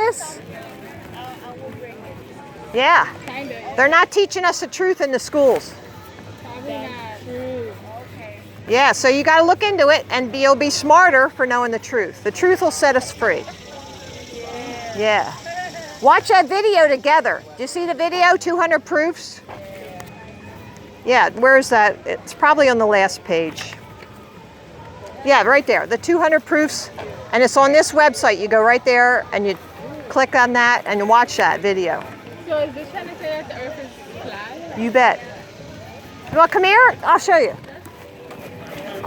this? Yeah. They're not teaching us the truth in the schools. Yeah, so you got to look into it, and you'll be smarter for knowing the truth. The truth will set us free. Yeah. Watch that video together. Do you see the video, 200 proofs? Yeah, where's that? It's probably on the last page. Yeah, right there, the 200 proofs, and it's on this website. You go right there and you click on that and you watch that video. So is this trying to say that the Earth is flat? You bet. You want to come here? I'll show you.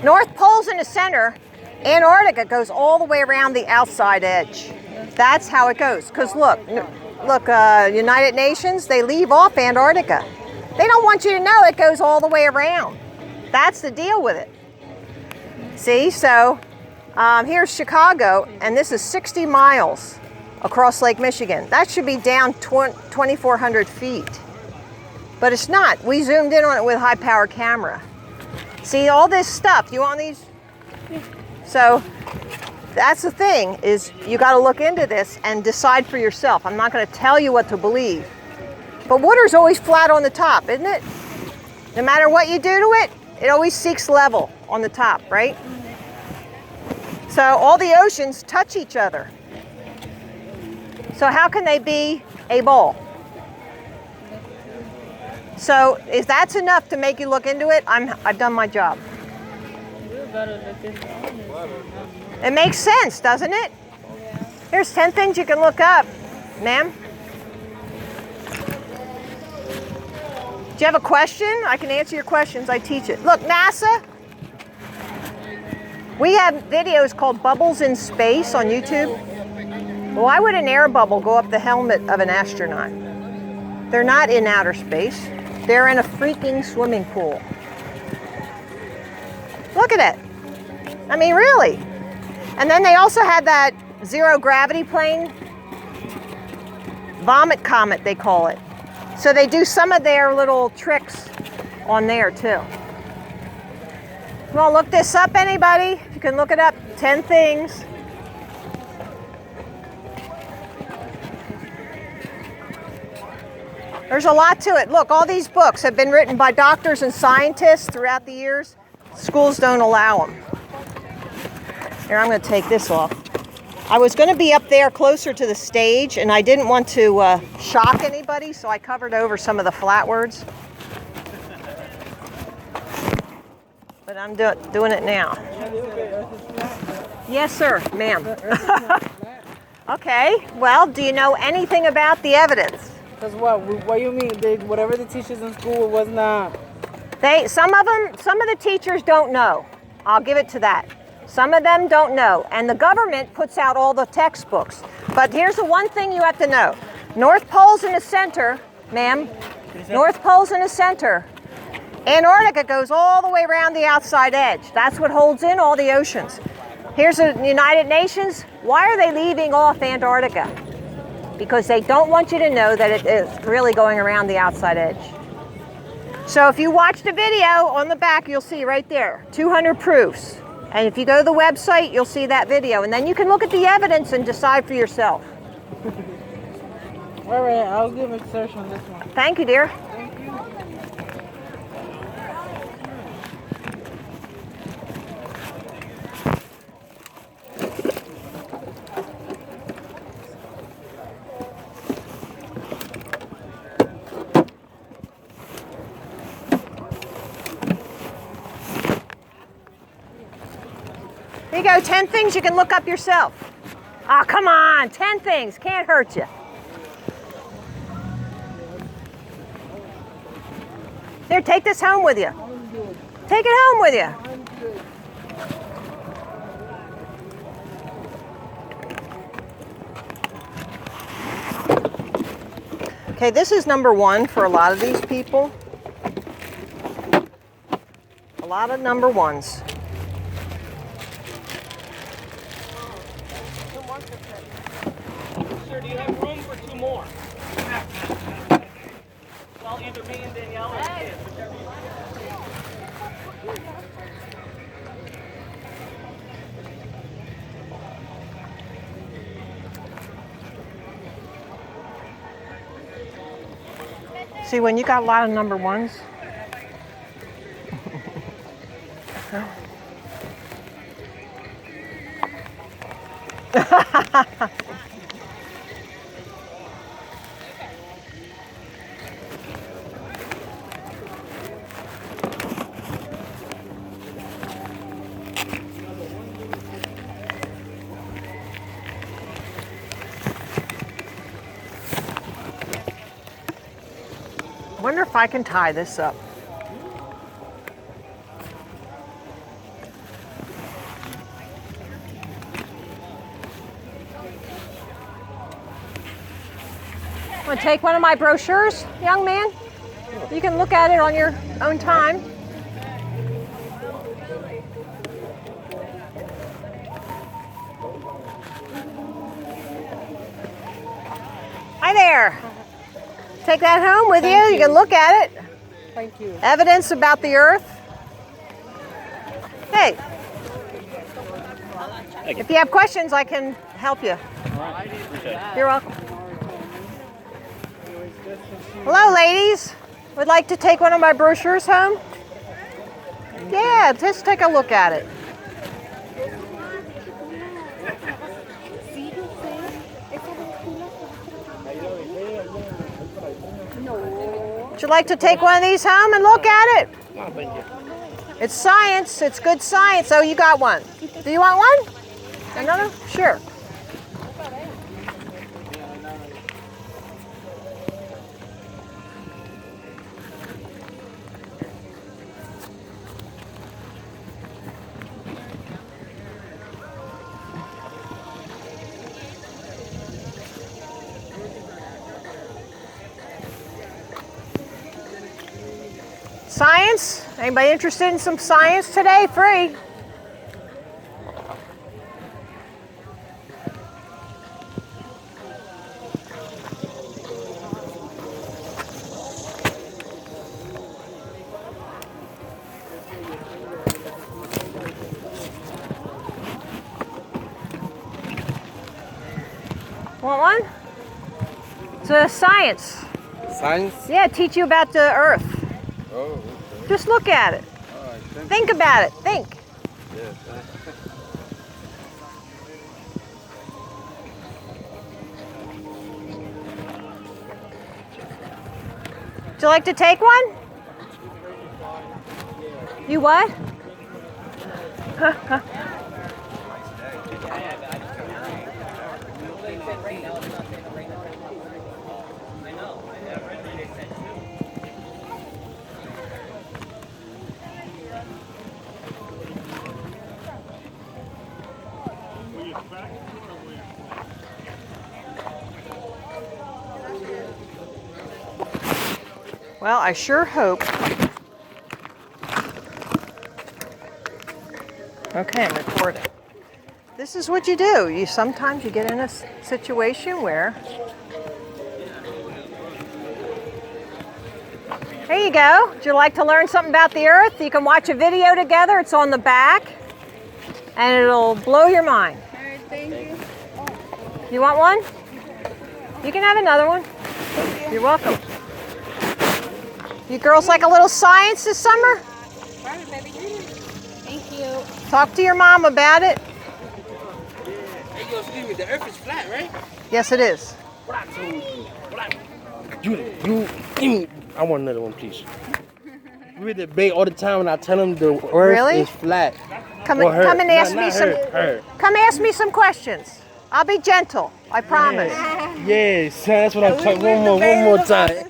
North Pole's in the center. Antarctica goes all the way around the outside edge. That's how it goes. Because look, United Nations, they leave off Antarctica. They don't want you to know it goes all the way around. That's the deal with it. See, so here's Chicago, and this is 60 miles across Lake Michigan. That should be down 2,400 feet. But it's not. We zoomed in on it with a high-power camera. See, all this stuff, you want these? So that's the thing, is you got to look into this and decide for yourself. I'm not going to tell you what to believe. But water's always flat on the top, isn't it? No matter what you do to it, it always seeks level on the top, right? So all the oceans touch each other. So how can they be a ball? So if that's enough to make you look into it, I've done my job. It makes sense, doesn't it? Here's 10 things you can look up, ma'am. Do you have a question? I can answer your questions. I teach it. Look, NASA. We have videos called Bubbles in Space on YouTube. Why would an air bubble go up the helmet of an astronaut? They're not in outer space. They're in a freaking swimming pool. Look at it. I mean, really. And then they also had that zero gravity plane. Vomit comet, they call it. So they do some of their little tricks on there too. You want to look this up, anybody? You can look it up. 10 things. There's a lot to it. Look, all these books have been written by doctors and scientists throughout the years. Schools don't allow them. Here, I'm going to take this off. I was going to be up there closer to the stage, and I didn't want to shock anybody, so I covered over some of the flat words. But I'm doing it now. Yes, sir, ma'am. Okay, well, do you know anything about the evidence? Because what do you mean? Whatever the teachers in school was not. Some of the teachers don't know. I'll give it to that. Some of them don't know. And the government puts out all the textbooks. But here's the one thing you have to know. North Pole's in the center, ma'am. North Pole's in the center. Antarctica goes all the way around the outside edge. That's what holds in all the oceans. Here's the United Nations. Why are they leaving off Antarctica? Because they don't want you to know that it is really going around the outside edge. So if you watch the video on the back, you'll see right there, 200 proofs. And if you go to the website, you'll see that video. And then you can look at the evidence and decide for yourself. All right, I'll give a search on this one. Thank you, dear. Thank you. Here you go, 10 things you can look up yourself. Oh, come on, 10 things, can't hurt you. Here, take this home with you. Take it home with you. Okay, this is number one for a lot of these people. A lot of number ones. Sir, do you have room for two more? Well, either me and Danielle or the kids, whichever you want. See, when you got a lot of number ones, wonder if I can tie this up. Want to take one of my brochures, young man? You can look at it on your own time. Hi there. Take that home with you. You can look at it. Thank you. Evidence about the earth. Hey, if you have questions, I can help you. You're welcome. Hello, ladies. Would like to take one of my brochures home? Yeah, just take a look at it. Would you like to take one of these home and look at it? It's science. It's good science. Oh, you got one. Do you want one? Another? Sure. Science? Anybody interested in some science today? Free. Want one? It's a science. Science? Yeah, teach you about the earth. Oh, okay. Just look at it. All right, thank Think about it. Think. you. Yeah, thanks. Would you like to take one? You what? Well, I sure hope. Okay, I'm recording. This is what you do. Sometimes you get in a situation where. There you go. Would you like to learn something about the earth? You can watch a video together. It's on the back. And it'll blow your mind. All right, thank you. You want one? You can have another one. You're welcome. You girls like a little science this summer? Thank you. Talk to your mom about it. Hey, yo, excuse me, the earth is flat, right? Yes, it is. What I told you. I want another one, please. We debate all the time and I tell them the earth Really? is flat. Come, Or her. come and ask Not me some. her. Come ask me some questions. I'll be gentle. I promise. Yes, that's what I'm talking. One more time.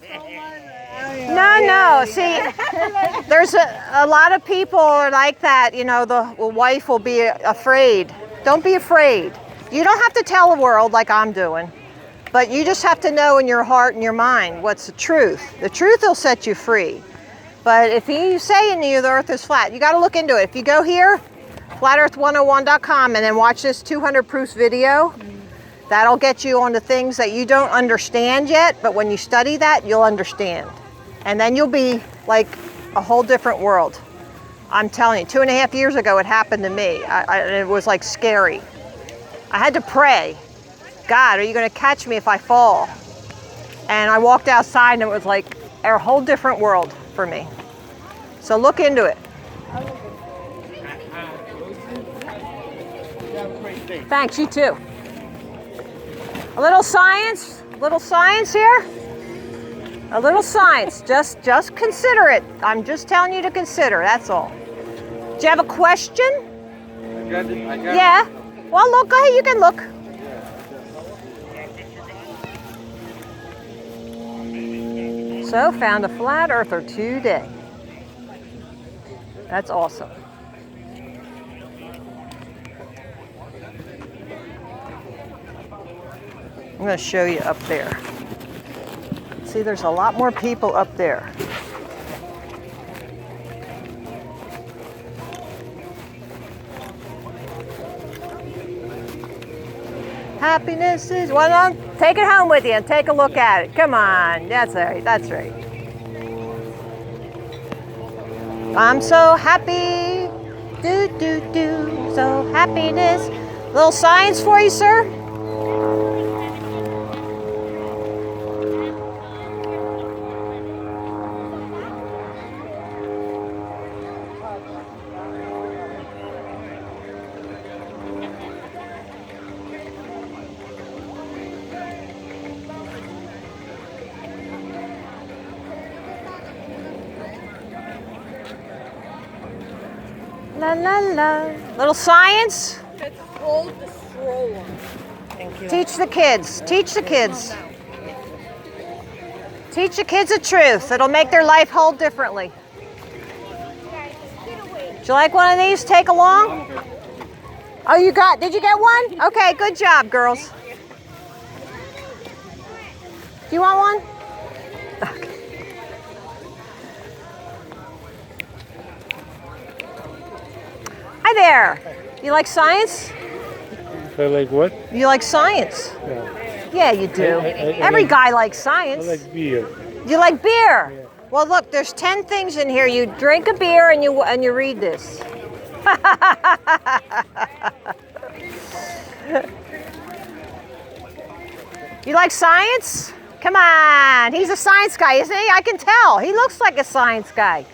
No. See, there's a lot of people are like that. You know, the wife will be afraid. Don't be afraid. You don't have to tell the world like I'm doing, but you just have to know in your heart and your mind what's the truth. The truth will set you free. But if he's saying to you the earth is flat, you got to look into it. If you go here, flatearth101.com, and then watch this 200 proofs video, that'll get you onto things that you don't understand yet, but when you study that, you'll understand. And then you'll be like a whole different world. I'm telling you, 2.5 years ago, it happened to me. It was like scary. I had to pray, God, are you going to catch me if I fall? And I walked outside and it was like a whole different world for me. So look into it. Thanks, you too. A little science here. A little science, just consider it. I'm just telling you to consider, that's all. Do you have a question? I got it. Yeah. Well, look, go ahead, you can look. So, found a flat earther today. That's awesome. I'm going to show you up there. See, there's a lot more people up there. Happiness is, well, take it home with you and take a look at it. Come on, that's right, that's right. I'm so happy, do, so happiness. Little science for you, sir. La la la. Little science. It's called the stroller. Thank you. Teach the kids. Teach the kids. Teach the kids the truth. It'll make their life whole differently. Would you like one of these? Take along. Oh, did you get one? Okay, good job, girls. Do you want one? Okay. Hi there. You like science? I like what? You like science? Yeah. Yeah, you do. Every guy likes science. I like beer. You like beer? Yeah. Well, look, there's 10 things in here. You drink a beer and you read this. You like science? Come on. He's a science guy, isn't he? I can tell. He looks like a science guy.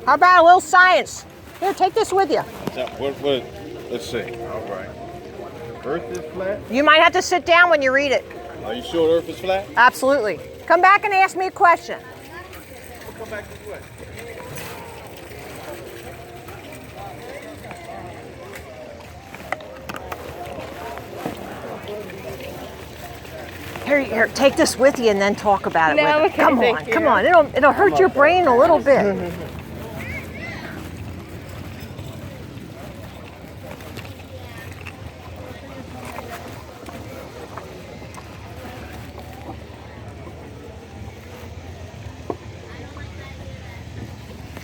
How about a little science? Here, take this with you. What, let's see. All right. Earth is flat? You might have to sit down when you read it. Are you sure the Earth is flat? Absolutely. Come back and ask me a question. We'll come back this way. Here, take this with you and then talk about it. No, with okay, Come thank on, you. come on. It'll hurt your brain a little bit.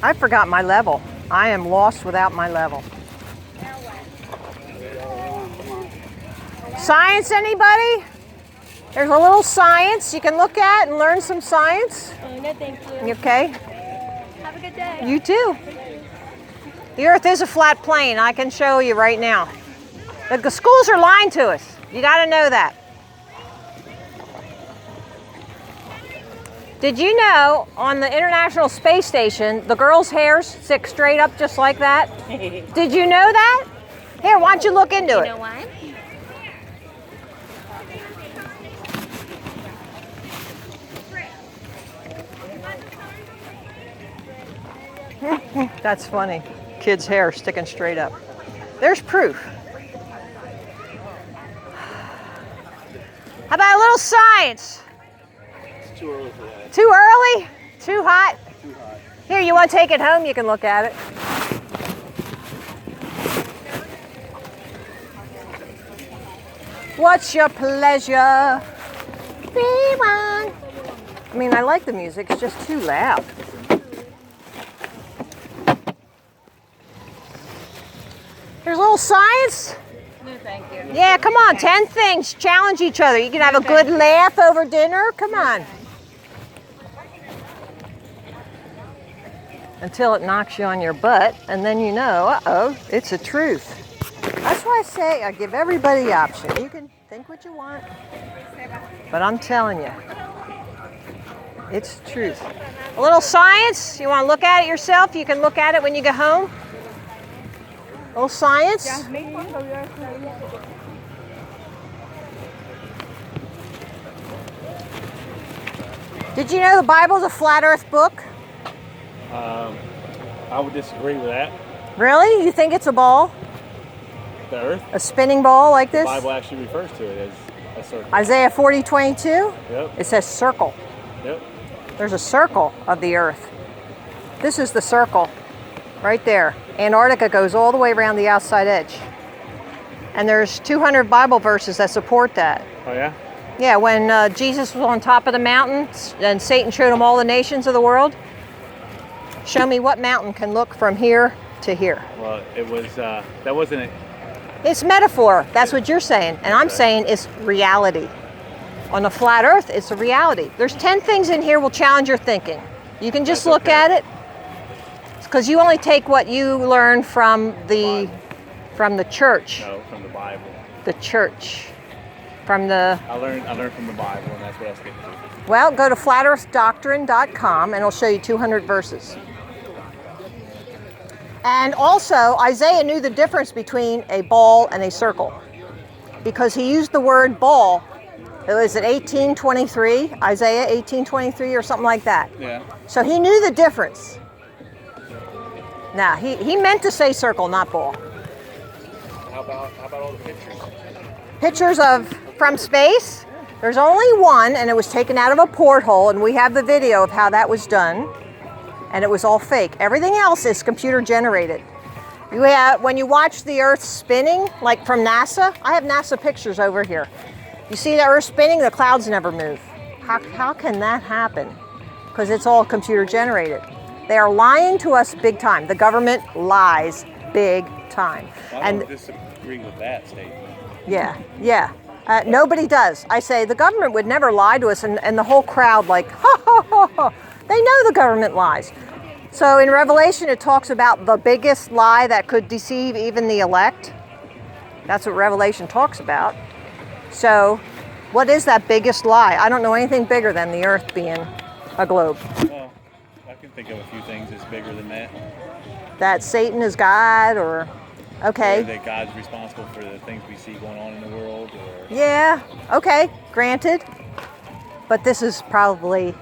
I forgot my level. I am lost without my level. Science, anybody? There's a little science you can look at and learn some science. No, thank you. You okay? Have a good day. You too. The Earth is a flat plane. I can show you right now. The schools are lying to us. You got to know that. Did you know on the International Space Station, the girls' hairs stick straight up just like that? Did you know that? Here, why don't you look into it? You know why? That's funny. Kids' hair sticking straight up. There's proof. How about a little science? It's too early for that. Too early? Too hot? Too hot. Here, you want to take it home? You can look at it. What's your pleasure? Be one. I mean, I like the music. It's just too loud. There's little little science? No, thank you. Yeah, come on. 10 things. Challenge each other. You can have a good laugh over dinner. Come on. Until it knocks you on your butt, and then you know, uh-oh, it's the truth. That's why I say I give everybody the option. You can think what you want, but I'm telling you, it's the truth. A little science. You want to look at it yourself? You can look at it when you get home. A little science. Did you know the Bible's a flat earth book? I would disagree with that. Really? You think it's a ball? The Earth, A spinning ball like the this? Bible actually refers to it as a circle. Isaiah 40:22? Yep. It says circle. Yep. There's a circle of the earth. This is the circle right there. Antarctica goes all the way around the outside edge. And there's 200 Bible verses that support that. Oh yeah. Yeah, when Jesus was on top of the mountain and Satan showed him all the nations of the world, show me what mountain can look from here to here. Well, it was that wasn't it. It's metaphor. That's what you're saying. And I'm saying it's reality. On the flat earth, it's a reality. There's 10 things in here will challenge your thinking. You can just That's look okay. at it. Because you only take what you learn from the church. No, from the Bible. The church. From the I learned from the Bible, and that's what I was getting to. well, go to flatearthdoctrine.com and it'll show you 200 verses. And also, Isaiah knew the difference between a ball and a circle because he used the word ball. It was at 1823, Isaiah 1823 or something like that. Yeah. So he knew the difference. Now, he meant to say circle, not ball. How about all the pictures? Pictures of from space, there's only one, and it was taken out of a porthole, and we have the video of how that was done. And it was all fake. Everything else is computer generated. You have, when you watch the Earth spinning, like from NASA, I have NASA pictures over here. You see the Earth spinning, the clouds never move. How can that happen? Because it's all computer generated. They are lying to us big time. The government lies big time. Well, I don't disagree with that statement. Yeah. Nobody does. I say the government would never lie to us, and the whole crowd like, ha, ha, ha, ha. They know the government lies. So in Revelation, it talks about the biggest lie that could deceive even the elect. That's what Revelation talks about. So what is that biggest lie? I don't know anything bigger than the earth being a globe. Well, I can think of a few things that's bigger than that. That Satan is God, or okay. Or that God's responsible for the things we see going on in the world. Or Yeah, okay, granted. But this is probably,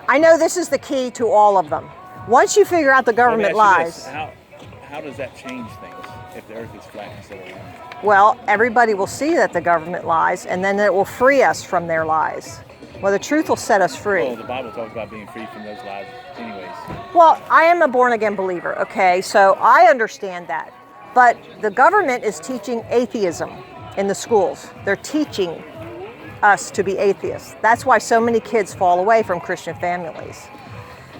I know this is the key to all of them. Once you figure out the government Let me ask lies, you this. How does that change things if the earth is flat instead of round? well, everybody will see that the government lies, and then it will free us from their lies. Well, the truth will set us free. Well, the Bible talks about being free from those lies anyways. Well, I am a born-again believer, okay? So I understand that. But the government is teaching atheism in the schools. They're teaching us to be atheists. That's why so many kids fall away from Christian families.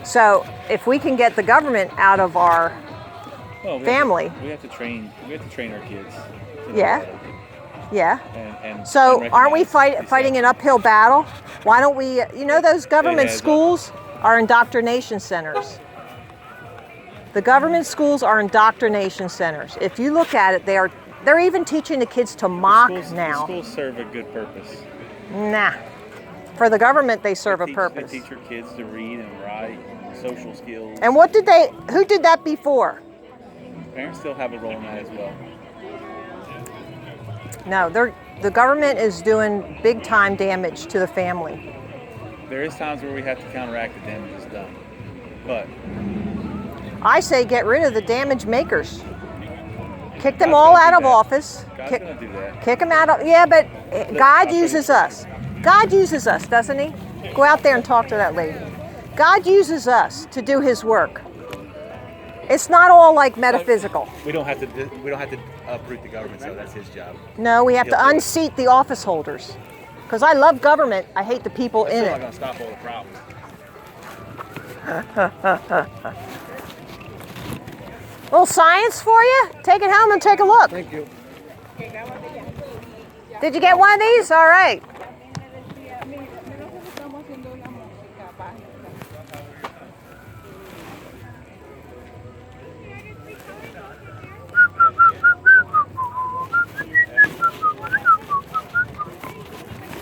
So if we can get the government out of our family. We have to train our kids. Yeah. Yeah. And So and aren't we recognize fighting an uphill battle? Why don't we, those government has schools are indoctrination centers. The government schools are indoctrination centers. If you look at it, they're even teaching the kids to mock now. The schools serve a good purpose. Nah. For the government, they serve a purpose. They teach your kids to read and write, social skills. And who did that before? Parents still have a role in that as well. No, the government is doing big time damage to the family. There is times where we have to counteract the damage that's done. But I say get rid of the damage makers. Kick them God's all gonna out do of that. office. God's going to do that. Kick them out of, yeah, but God uses us. God uses us, doesn't he? Go out there and talk to that lady. God uses us to do his work. It's not all like metaphysical. We don't have to uproot the government, so that's his job. No, we have to He'll do it. unseat the office holders. Because I love government, I hate the people in Still not it. going to stop all the problems. Little science for you. Take it home and take a look. Thank you. Did you get one of these? All right.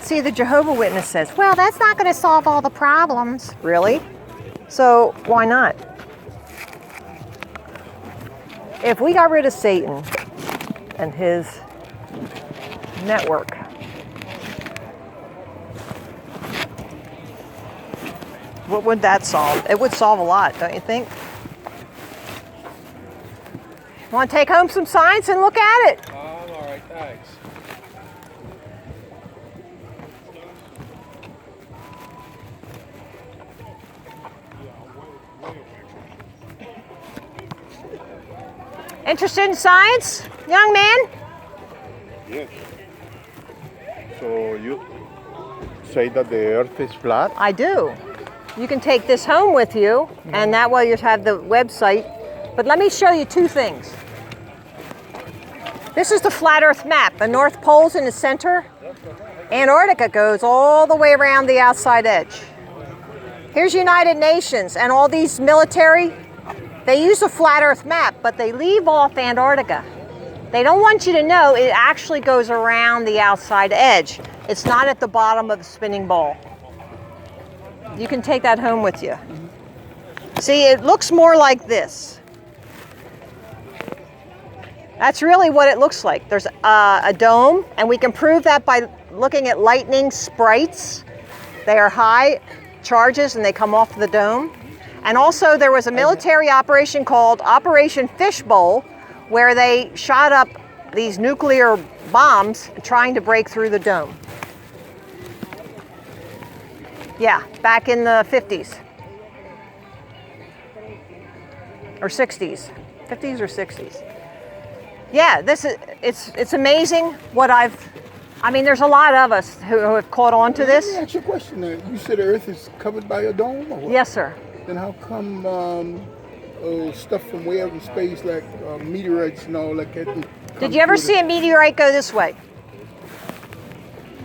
See, the Jehovah's Witness says, well, that's not going to solve all the problems. Really? So why not? If we got rid of Satan and his network, what would that solve? It would solve a lot, don't you think? Want to take home some science and look at it? I'm all right, thanks. Interested in science, young man? Yes. So you say that the earth is flat? I do. You can take this home with you, and that way you have the website. But let me show you two things. This is the flat Earth map. The North Pole's in the center. Antarctica goes all the way around the outside edge. Here's United Nations and all these military. They use a flat Earth map, but they leave off Antarctica. They don't want you to know it actually goes around the outside edge. It's not at the bottom of the spinning ball. You can take that home with you. See, it looks more like this. That's really what it looks like. There's a dome, and we can prove that by looking at lightning sprites. They are high charges, and they come off the dome. And also there was a military operation called Operation Fishbowl, where they shot up these nuclear bombs trying to break through the dome. Yeah, back in the 50s. Or 60s. 50s or 60s. Yeah, it's amazing what I mean, there's a lot of us who have caught on to this. Let me ask you a question. You said the Earth is covered by a dome, or what? Yes, sir. Then how come stuff from way out in space, like meteorites and all that, can Did you ever see a meteorite go this way?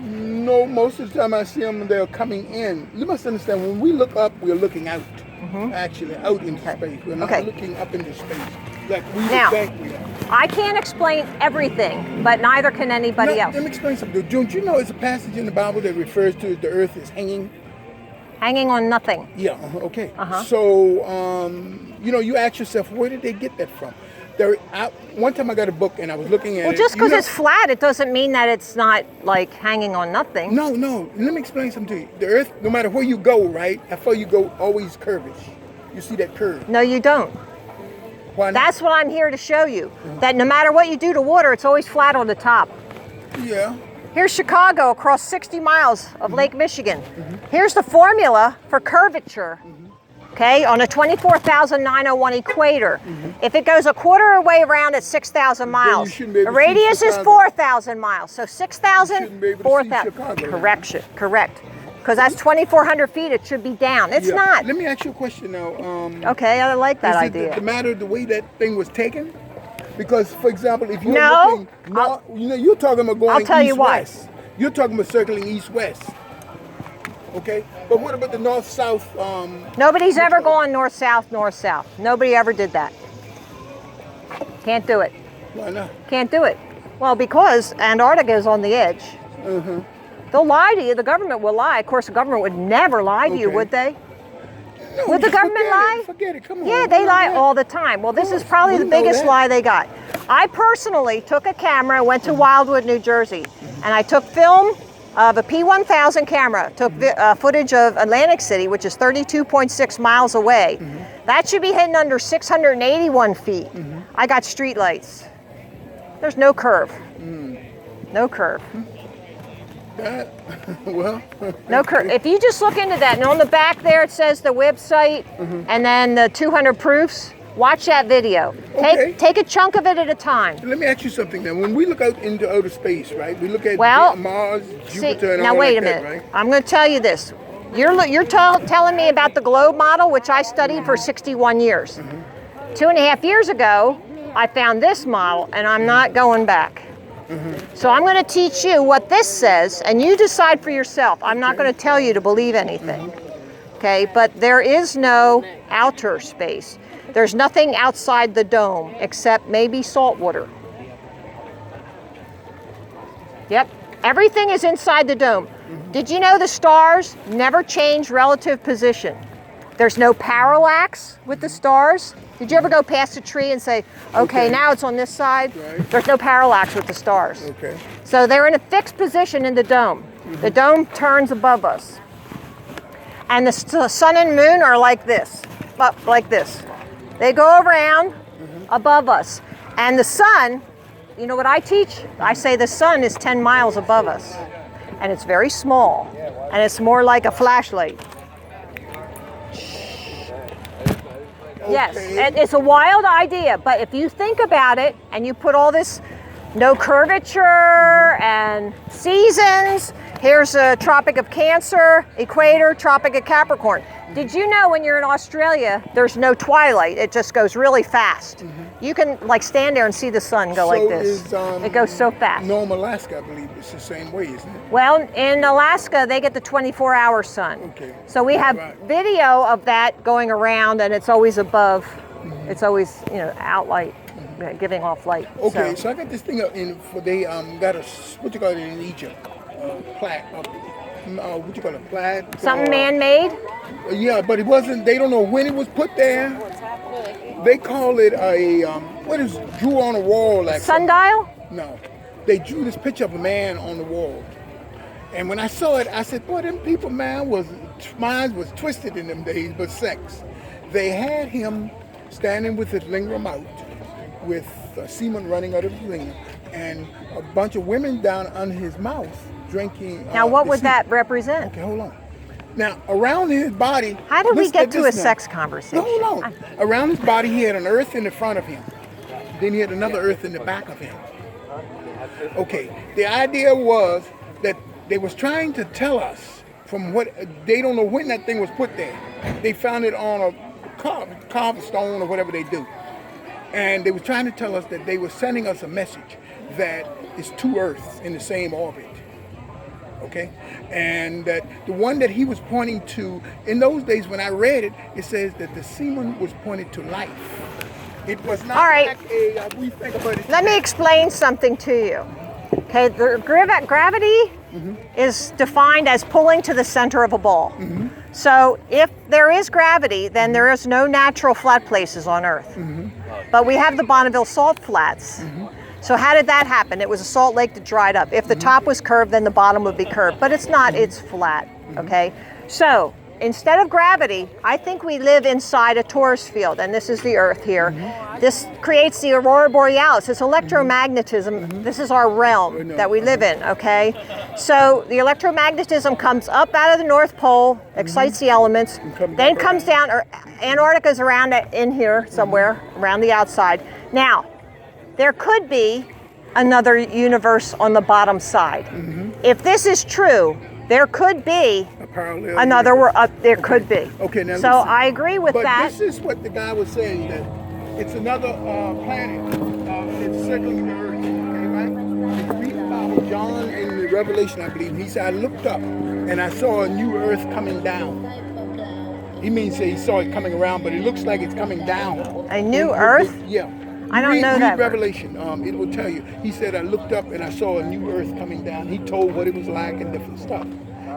No, most of the time I see them, they're coming in. You must understand, when we look up, we're looking out. Actually, out into space. We're not looking up into space. Like we Now, think we are. I can't explain everything, but neither can anybody else. Let me explain something. Don't you know it's a passage in the Bible that refers to the Earth as hanging? Hanging on nothing. Yeah, okay. So, you know, you ask yourself, where did they get that from? One time I got a book and I was looking at it. Well, just because it's flat, it doesn't mean that it's not like hanging on nothing. No. Let me explain something to you. The Earth, no matter where you go, right, how far you go, always curvish. You see that curve. No, you don't. Why not? That's what I'm here to show you. That no matter what you do to water, it's always flat on the top. Yeah. Here's Chicago across 60 miles of Lake Michigan. Here's the formula for curvature, okay, on a 24,901 equator. If it goes a quarter of the way around at 6,000 miles, the radius is 4,000 miles. So 6,000, 4,000. Correct. Because that's 2,400 feet, it should be down. It's not. Let me ask you a question now. Okay, I like that idea. Does it matter the way that thing was taken? Because, for example, if you're No. looking, you know, you're talking about going I'll tell you why. east-west. You're talking about circling east-west. Okay? But what about the north-south? Nobody's ever gone north-south, north-south. Nobody ever did that. Can't do it. Why not? Can't do it. Well, because Antarctica is on the edge. They'll lie to you. The government will lie. Of course, the government would never lie to you, would they? No, Would the government lie? Forget it. Come on. Yeah, they lie all the time. Well, this is probably the biggest lie they got. I personally took a camera, went to Wildwood, New Jersey, and I took film of a P1000 camera, took footage of Atlantic City, which is 32.6 miles away. That should be hidden under 681 feet. I got street lights. There's no curve. No curve. Well, no curve. If you just look into that, and on the back there it says the website, and then the 200 proofs. Watch that video. Take a chunk of it at a time. Let me ask you something then. When we look out into outer space, right? We look at Mars, Jupiter, and now all wait like a minute. that, right? I'm going to tell you this. You're telling me about the globe model, which I studied for 61 years. 2.5 years ago, I found this model, and I'm not going back. So I'm going to teach you what this says, and you decide for yourself. I'm not going to tell you to believe anything. Okay, but there is no outer space. There's nothing outside the dome except maybe salt water. Yep, everything is inside the dome. Did you know the stars never change relative position? There's no parallax with the stars. Did you ever go past a tree and say, okay, now it's on this side? Right. There's no parallax with the stars. Okay. So they're in a fixed position in the dome. The dome turns above us. And the sun and moon are like this, up like this. They go around above us. And the sun, you know what I teach? I say the sun is 10 miles above us. And it's very small. And it's more like a flashlight. Yes, it's a wild idea, but if you think about it and you put all this no curvature and seasons, here's a Tropic of Cancer, equator, Tropic of Capricorn. Did you know when you're in Australia, there's no twilight, it just goes really fast. You can like stand there and see the sun go like this. It goes so fast. Nome, Alaska, I believe it's the same way, isn't it? Well, in Alaska, they get the 24-hour sun. Okay. So we have video of that going around, and it's always above. It's always, you know, out light, giving off light. Okay, so I got this thing up in for they got a what you call it in Egypt, plaid. What you call it, plaid? Something man-made? Yeah, but it wasn't. They don't know when it was put there. They call it a what is drew on a wall like Sundial? No, they drew this picture of a man on the wall. And when I saw it, I said, boy, them people, man, minds was twisted in them days, but sex. They had him standing with his lingam out, with semen running out of his lingam, and a bunch of women down under his mouth drinking. Now, what would that represent? Okay, hold on. Now, around his body. How did we listen get to to a this now. sex conversation? No, hold on. Around his body, he had an earth in the front of him. Then he had another earth in the back of him. Okay, the idea was that they was trying to tell us from what, they don't know when that thing was put there. They found it on a carved stone or whatever they do. And they were trying to tell us that they were sending us a message that it's two earths in the same orbit. Okay? And that the one that he was pointing to, in those days when I read it, it says that the semen was pointed to life. It was not All right. like a, we think about it. Let me explain something to you. Okay, the gravity is defined as pulling to the center of a ball. So if there is gravity, then there is no natural flat places on Earth. But we have the Bonneville salt flats. So how did that happen? It was a salt lake that dried up. If the top was curved, then the bottom would be curved. But it's not, it's flat, okay? So instead of gravity, I think we live inside a torus field, and this is the Earth here. This creates the aurora borealis. It's electromagnetism. This is our realm that we live in, okay? So the electromagnetism comes up out of the North Pole, excites the elements, then comes down, or Antarctica's around in here somewhere, around the outside. Now, there could be another universe on the bottom side. If this is true, there could be another world. There could be. Okay, now so listen. I agree with but that. This is what the guy was saying, that it's another planet. It's circling the Earth. Okay, right? If you read about John in the Revelation, I believe, he said, I looked up and I saw a new Earth coming down. He means he saw it coming around, but it looks like it's coming down. A new Earth? Yeah. I don't read, know read that. Revelation. It will tell you. He said, I looked up and I saw a new Earth coming down. He told what it was like and different stuff.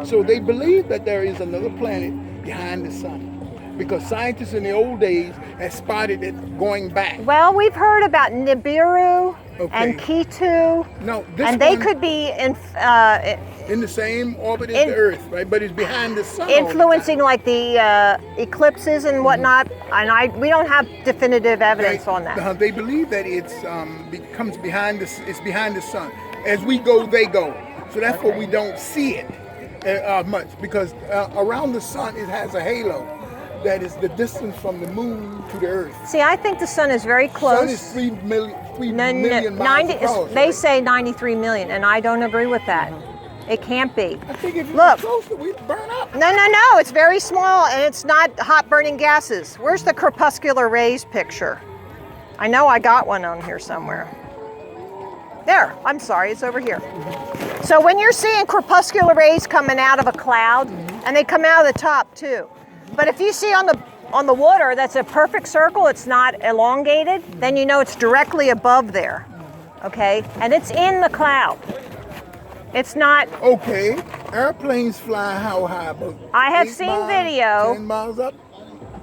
So they believe that there is another planet behind the sun, because scientists in the old days had spotted it going back. Well, we've heard about Nibiru and Qtwn. No, this and they one could be in the same orbit as the Earth, right? But it's behind the sun. Influencing like the eclipses and whatnot. And we don't have definitive evidence on that. They believe that it's becomes behind it's behind the sun. As we go, they go. So that's why we don't see it much, because around the sun it has a halo that is the distance from the moon to the Earth. See, I think the sun is very close. The sun is 3 million miles across, They right? say 93 million, and I don't agree with that. It can't be. I think if Look. it's closer, we'd burn up. No, it's very small, and it's not hot burning gases. Where's the crepuscular rays picture? I know I got one on here somewhere. There, I'm sorry, it's over here. So when you're seeing corpuscular rays coming out of a cloud, and they come out of the top too. But if you see on the water that's a perfect circle, it's not elongated, then you know it's directly above there. Okay? And it's in the cloud. It's not. Okay, airplanes fly how high? About I have 8 seen miles, video. 10 miles up?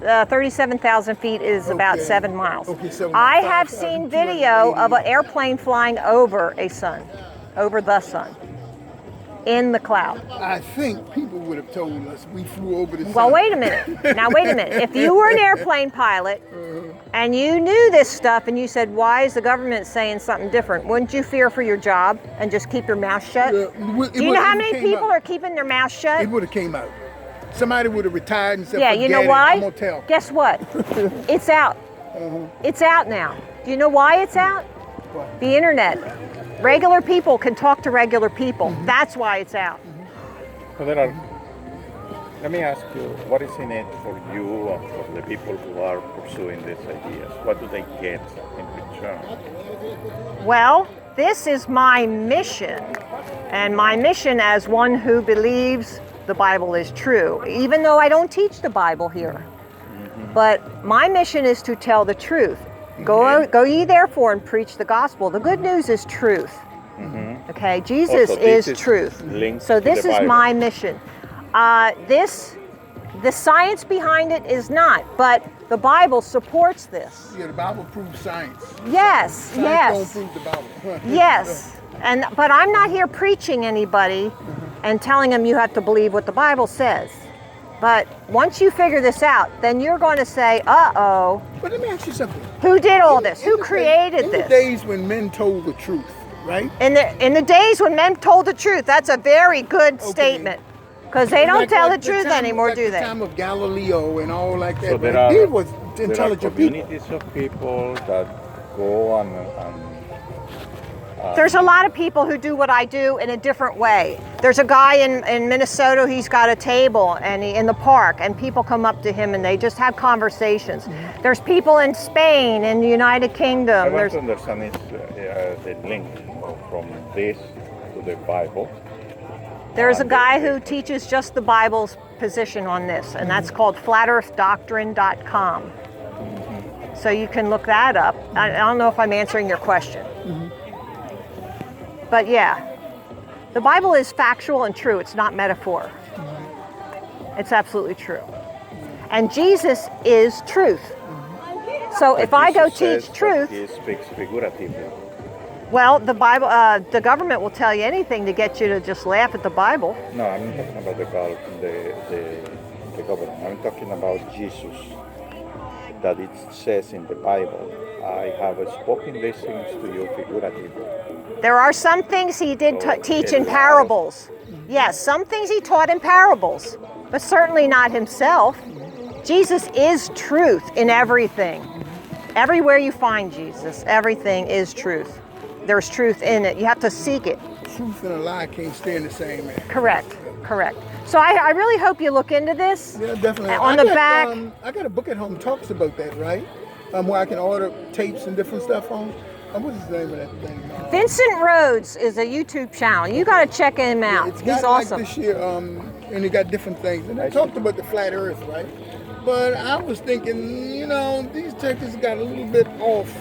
37,000 feet is about Okay. 7 miles. Okay, 7 I miles, have 5,280. seen video of an airplane flying over a sun, over the sun, in the cloud. I think people would have told us we flew over the sun. Well, wait a minute. Now, wait a minute. If you were an airplane pilot and you knew this stuff and you said, why is the government saying something different? Wouldn't you fear for your job and just keep your mouth shut? Yeah, Do you know how many people are keeping their mouth shut? It would have came out. Somebody would have retired and said, Yeah, you know "Forget it, why? I'm gonna tell." Guess what? It's out. It's out now. Do you know why it's out? What? The internet. Regular people can talk to regular people. That's why it's out. So let me ask you, what is in it for you and for the people who are pursuing these ideas? What do they get in return? Well, this is my mission. And my mission as one who believes the Bible is true, even though I don't teach the Bible here. But my mission is to tell the truth. Go ye therefore and preach the gospel. The good news is truth. Okay, Jesus Also, is this truth. linked So to this the is Bible. my mission. The science behind it is not, but the Bible supports this. Yeah, the Bible proves science. Yes, Science yes. don't prove the Bible. Yes, but I'm not here preaching anybody and telling them you have to believe what the Bible says. But once you figure this out, then you're going to say, uh-oh, But let me ask you something. who did all this? Who In created the this? days when men told the truth, right? In the days when men told the truth, that's a very good statement. Because they don't Like- tell like the truth time- anymore, like do the they? time of Galileo and all like that. So there right? are, He was there are intelligent people. communities of people that go and There's a lot of people who do what I do in a different way. There's a guy in Minnesota, he's got a table and in the park, and people come up to him and they just have conversations. There's people in Spain, in the United I Kingdom. want There's to understand is the link from this to the Bible. There's a guy who teaches just the Bible's position on this, and that's called flatearthdoctrine.com. So you can look that up. I don't know if I'm answering your question. But yeah, the Bible is factual and true. It's not metaphor. It's absolutely true. And Jesus is truth. So if I go teach truth, He speaks figuratively. well, the Bible, the government will tell you anything to get you to just laugh at the Bible. No, I'm not talking about the government. I'm talking about Jesus. That it says in the Bible, I have spoken these things to you figuratively. There are some things he did So, teach in it is- parables. Yes, some things he taught in parables, but certainly not himself. Jesus is truth in everything. Everywhere you find Jesus, everything is truth. There's truth in it. You have to seek it. Truth and a lie can't stand the same, man. Correct, correct. So I really hope you look into this. Yeah, definitely. On the back, I got a book at home talks about that, right? Where I can order tapes and different stuff on. What's the name of that thing? Vincent Rhodes is a YouTube channel. You got to check him out. It's He's got awesome. like this year, and it got different things. And I talked about the flat Earth, right? But I was thinking, you know, these turkeys got a little bit off,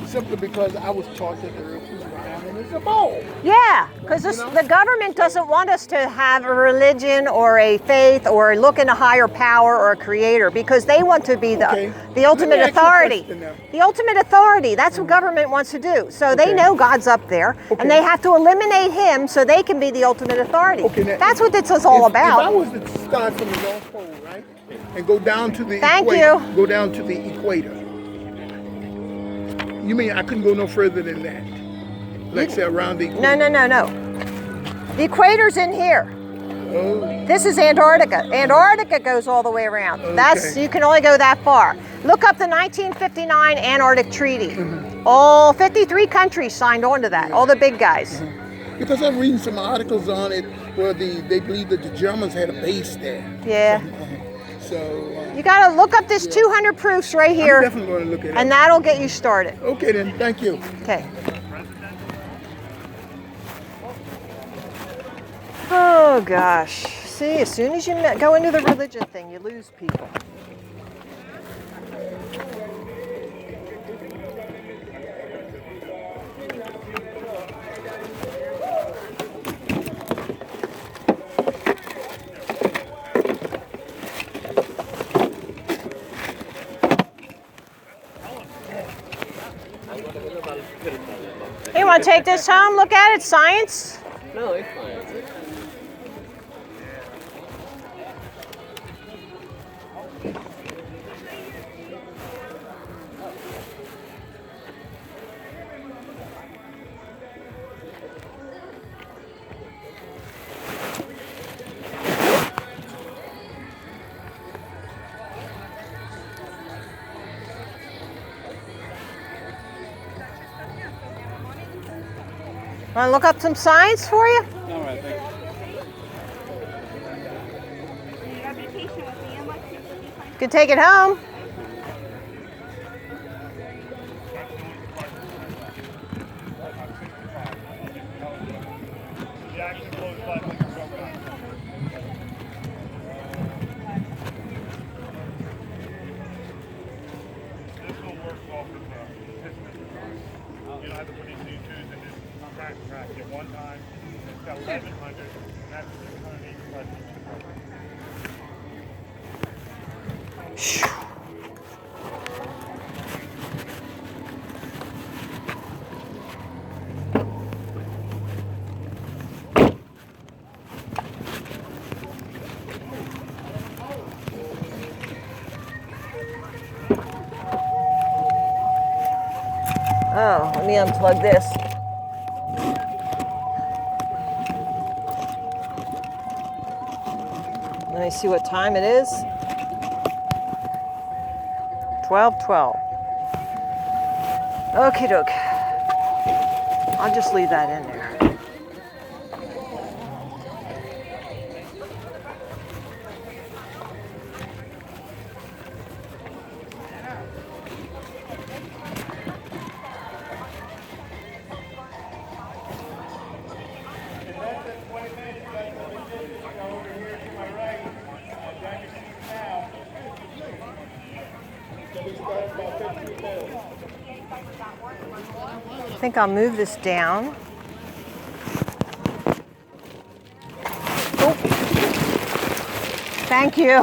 simply because I was taught that the Earth was round and it's a ball. Yeah, because the government doesn't want us to have a religion or a faith or look in a higher power or a creator, because they want to be the Okay. ultimate Let me ask you a authority. question now. The ultimate authority, that's what government wants to do. So they Okay. know God's up there, Okay. and they have to eliminate him so they can be the ultimate authority. Okay, now, That's what this is all If I about. was to start from the North Pole, right, and go down to the Thank equator, you. go down to the equator. You mean I couldn't go no further than that? Like say around the equator? No. The equator's in here. Oh, This is Antarctica. Antarctica goes all the way around. That's, Okay. you can only go that far. Look up the 1959 Antarctic Treaty. Mm-hmm. All 53 countries signed on to that, all the big guys. because I'm reading some articles on it where they believe that the Germans had a base there. Yeah. So You gotta look up this 200 proofs right I'm here, definitely going to look at it. and that'll get you started. Okay then, thank you. Okay. Oh gosh. See, as soon as you go into the religion thing, you lose people. Hey, you want to take this home? Look at it, science. No, it's fine. Want to look up some science for you? All right, thank you. You can take it home. You don't have to put these new twos in this track at one time. It's got 1100, and that's 680 Oh, let me unplug this. Let me see what time it is. 12:12. Okie doke. I'll just leave that in there. I think I'll move this down. Oh. Thank you.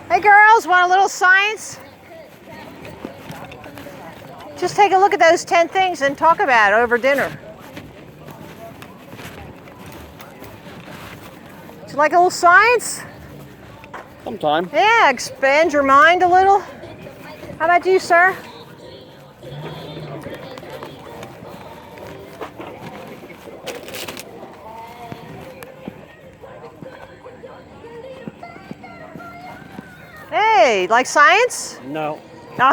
Hey girls, want a little science? Just take a look at those 10 things and talk about it over dinner. Would you like a little science? Sometime. Yeah, expand your mind a little. How about you, sir? Hey, like science? No. Some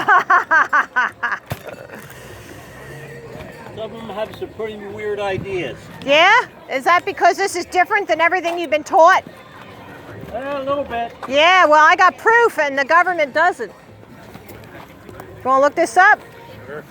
of them have some pretty weird ideas. Yeah? Is that because this is different than everything you've been taught? A little bit. Yeah, well, I got proof and the government doesn't. You want to look this up? Sure.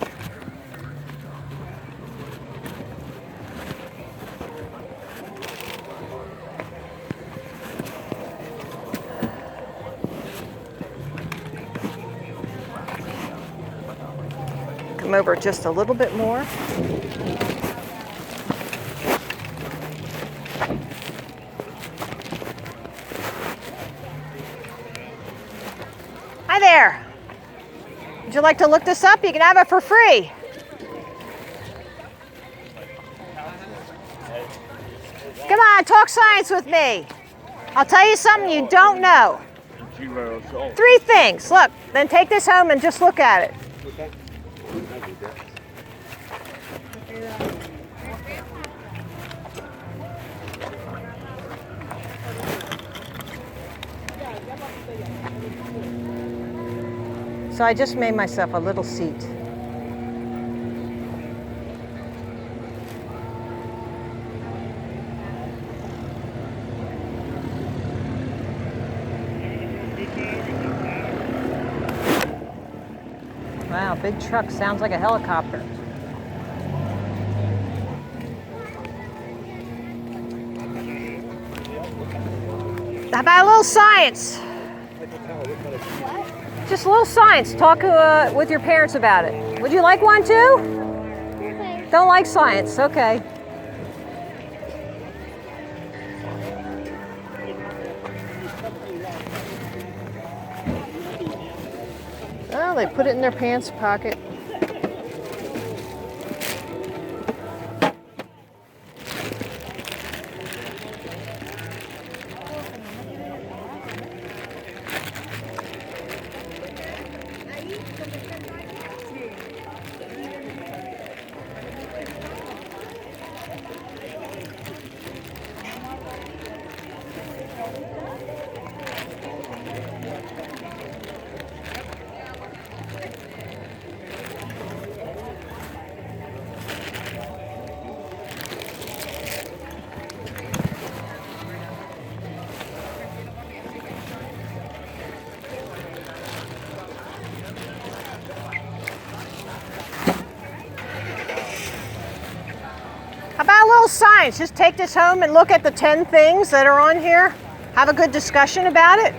Come over just a little bit more. Hi there. Would you like to look this up? You can have it for free. Come on, talk science with me. I'll tell you something you don't know. 3 things. Look, then take this home and just look at it. So I just made myself a little seat. Wow, big truck sounds like a helicopter. How about a little science? Just a little science. Talk with your parents about it. Would you like one too? Don't like science, okay. Oh, they put it in their pants pocket. How about a little science? Just take this home and look at the 10 things that are on here. Have a good discussion about it.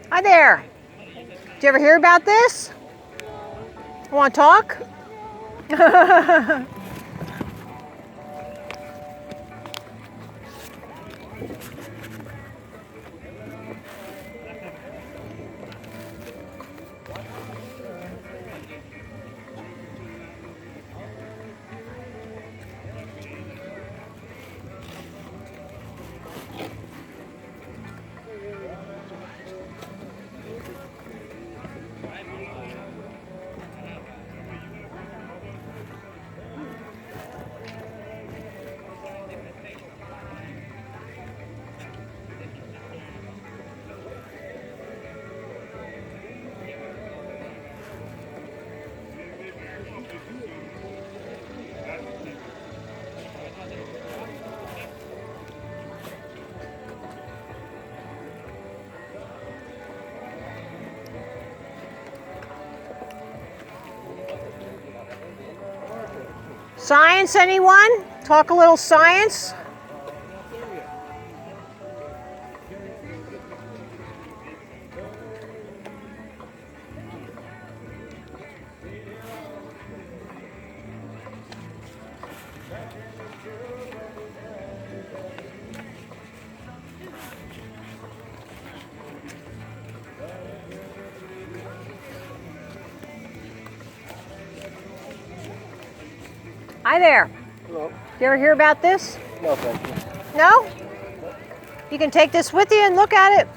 Hi there. Did you ever hear about this? Want to talk? Science, anyone? Talk a little science? Hi there. Hello. You ever hear about this? No, thank you. No? You can take this with you and look at it.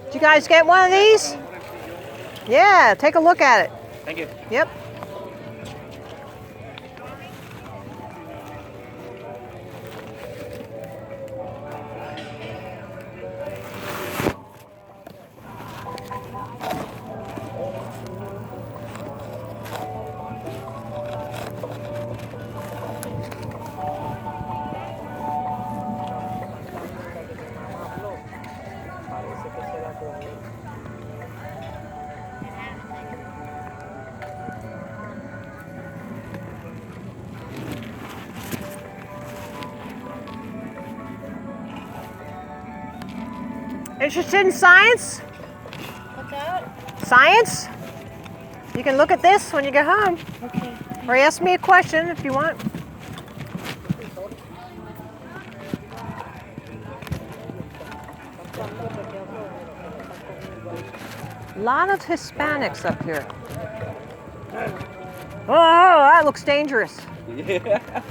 Did you guys get one of these? Yeah, take a look at it. Thank you. Yep. Interested in science? What's that? Science? You can look at this when you get home. Okay. Or ask me a question if you want. A lot of Hispanics up here. Oh, that looks dangerous. Yeah.